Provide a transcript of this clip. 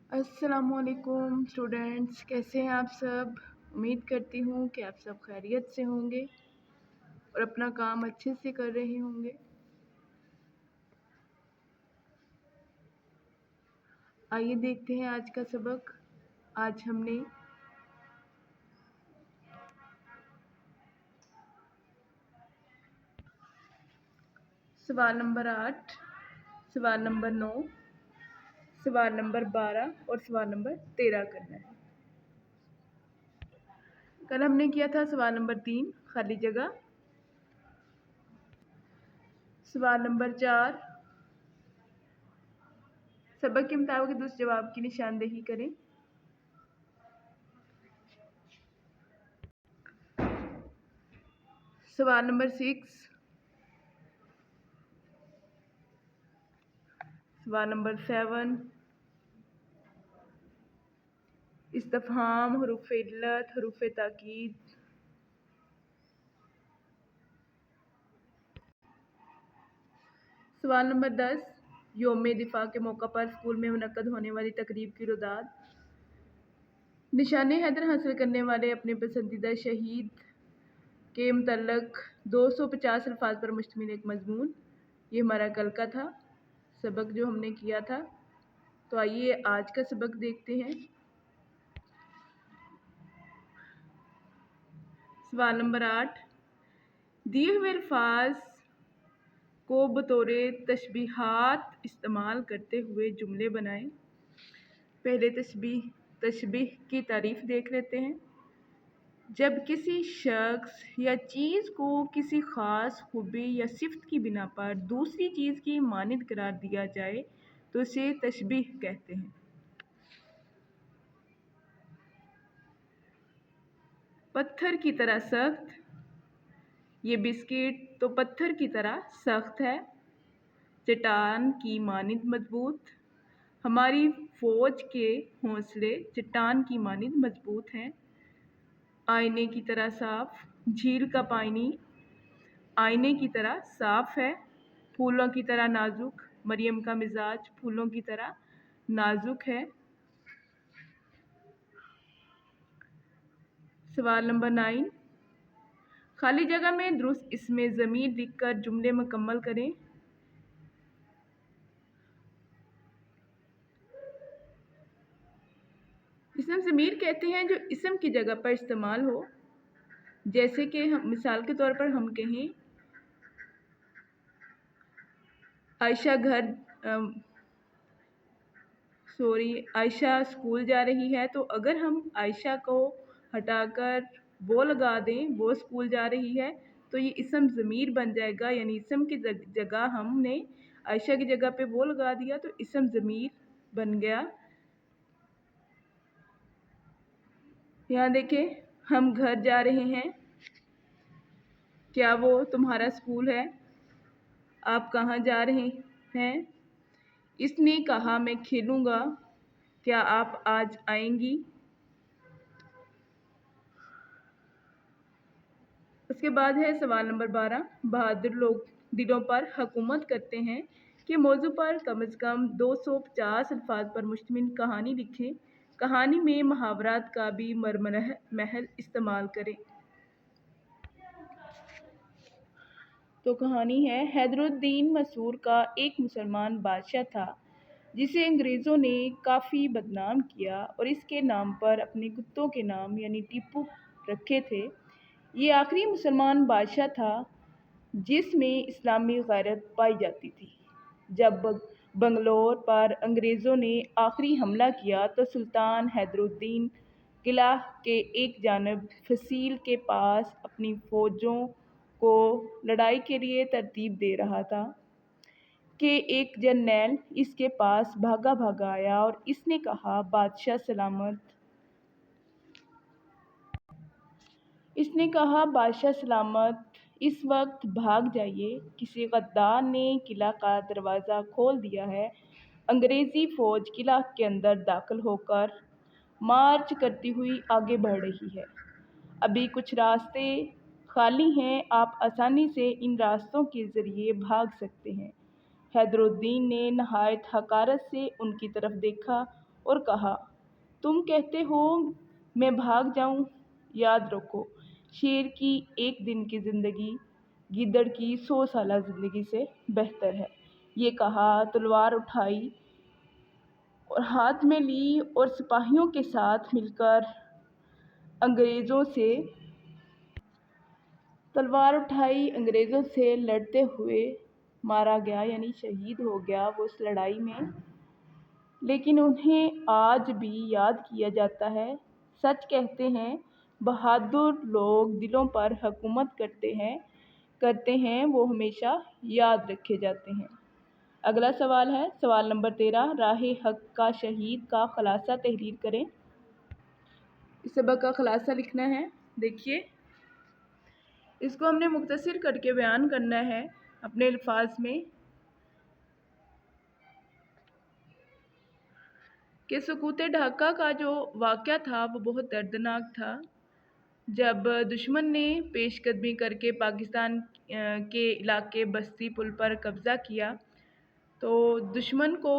अस्सलाम वालेकुम स्टूडेंट्स, कैसे हैं आप सब। उम्मीद करती हूँ कि आप सब खैरियत से होंगे और अपना काम अच्छे से कर रहे होंगे। आइए देखते हैं आज का सबक। आज हमने सवाल नंबर 8, सवाल नंबर 9, सवाल नंबर 12 और सवाल नंबर 13 करना है। कल हमने किया था सवाल नंबर 3 खाली जगह, सवाल नंबर 4 सबक के मुताबिक दुरुस्त जवाब की निशानदेही करें। सवाल नंबर 6, सवाल नंबर 7 इस्तफहाम, हुरूफ इल्लत, हुरूफ ताकीद। सवाल नंबर 10 यौम दिफा के मौका पर स्कूल में मुनक्कद होने वाली तकरीब की रुदाद। निशान हैदर हासिल करने वाले अपने पसंदीदा शहीद के मुतल्लक 250 अल्फाज पर मुश्तमिल एक मजमून। ये हमारा कल का था सबक जो हमने किया था। तो आइए आज का सबक देखते हैं। सवाल नंबर 8, दिए हुए अल्फाज को बतौर तशबीहात इस्तेमाल करते हुए जुमले बनाएं। पहले तशबीह की तारीफ देख लेते हैं। जब किसी शख्स या चीज़ को किसी ख़ास खूबी या सिफ़त की बिना पर दूसरी चीज़ की मानिंद करार दिया जाए तो उसे तशबीह कहते हैं। पत्थर की तरह सख्त, ये बिस्किट तो पत्थर की तरह सख्त है। चट्टान की मानिंद मजबूत, हमारी फ़ौज के हौसले चट्टान की मानिंद मजबूत हैं। आईने की तरह साफ, झील का पानी आईने की तरह साफ है। फूलों की तरह नाजुक, मरियम का मिजाज फूलों की तरह नाजुक है। सवाल नंबर 9, खाली जगह में दुरुस्त इसमें ज़मीर लिखकर जुमले मुकम्मल करें। इसम ज़मीर कहते हैं जो इसम की जगह पर इस्तेमाल हो। जैसे कि हम मिसाल के तौर पर हम कहें आयशा स्कूल जा रही है, तो अगर हम आयशा को हटाकर वो लगा दें, वो स्कूल जा रही है, तो ये इसम ज़मीर बन जाएगा। यानी इसम की जगह हमने आयशा की जगह पे वो लगा दिया तो इसम ज़मीर बन गया। यहाँ देखें, हम घर जा रहे हैं, क्या वो तुम्हारा स्कूल है? आप कहाँ जा रहे हैं? इसने कहा मैं खेलूँगा, क्या आप आज आएंगी? उसके बाद है सवाल नंबर 12, बहादुर लोग दिलों पर हुकूमत करते हैं कि मौजू पर कम से कम 250 अल्फाज पर मुश्तमिल कहानी लिखें। कहानी में मुहावरात का भी महल इस्तेमाल करें। तो कहानी है, हैदरुद्दीन मसूर का एक मुसलमान बादशाह था जिसे अंग्रेज़ों ने काफ़ी बदनाम किया और इसके नाम पर अपने कुत्तों के नाम यानी टीपू रखे थे। ये आखिरी मुसलमान बादशाह था जिसमें इस्लामी गैरत पाई जाती थी। जब बंगलौर पर अंग्रेज़ों ने आखिरी हमला किया तो सुल्तान हैदरुद्दीन किला के एक जानब फसील के पास अपनी फ़ौजों को लड़ाई के लिए तरतीब दे रहा था कि एक जर्नैल इसके पास भागा भागा आया और इसने कहा, बादशाह सलामत। इसने कहा, बादशाह सलामत, इस वक्त भाग जाइए, किसी गद्दार ने किला का दरवाज़ा खोल दिया है। अंग्रेज़ी फ़ौज किला के अंदर दाखिल होकर मार्च करती हुई आगे बढ़ रही है। अभी कुछ रास्ते खाली हैं, आप आसानी से इन रास्तों के ज़रिए भाग सकते हैं। हैदरुद्दीन ने नहायत हकारत से उनकी तरफ देखा اور کہا، تم کہتے ہو میں بھاگ جاؤں؟ یاد رکھو، شیر کی ایک دن کی زندگی گیدڑ کی 100 سالہ زندگی سے بہتر ہے۔ یہ کہا، تلوار اٹھائی اور ہاتھ میں لی اور سپاہیوں کے ساتھ مل کر انگریزوں سے لڑتے ہوئے مارا گیا، یعنی شہید ہو گیا وہ اس لڑائی میں۔ لیکن انہیں آج بھی یاد کیا جاتا ہے۔ سچ کہتے ہیں، بہادر لوگ دلوں پر حکومت کرتے ہیں، وہ ہمیشہ یاد رکھے جاتے ہیں۔ اگلا سوال ہے، سوال نمبر 13، راہ حق کا شہید کا خلاصہ تحریر کریں۔ اس سبق کا خلاصہ لکھنا ہے۔ دیکھیے، اس کو ہم نے مختصر کر کے بیان کرنا ہے اپنے الفاظ میں کہ سقوط ڈھاکہ کا جو واقعہ تھا وہ بہت دردناک تھا۔ جب دشمن نے پیش قدمی کر کے پاکستان کے علاقے بستی پل پر قبضہ کیا تو دشمن کو